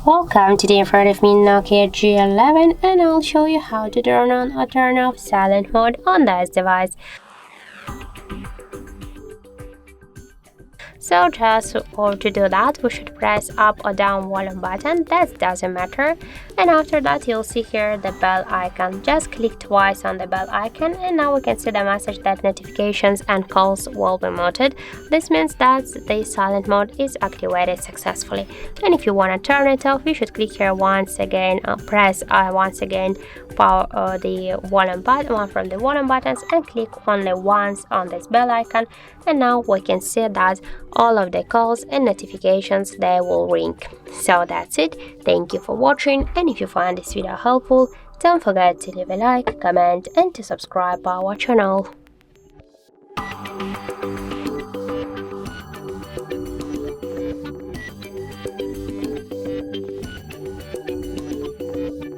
Welcome, today in front of me Nokia G11 and I'll show you how to turn on or turn off silent mode on this device. So just to do that, we should press up or down volume button, that doesn't matter. And after that you'll see here the bell icon. Just click twice on the bell icon and now we can see the message that notifications and calls will be muted. This means that the silent mode is activated successfully. And if you want to turn it off, you should click here once again, press once again power the volume button, one from the volume buttons, and click only once on this bell icon, and now we can see that all of the calls and notifications they will ring. So that's it. Thank you for watching, and if you find this video helpful, don't forget to leave a like, comment and to subscribe our channel.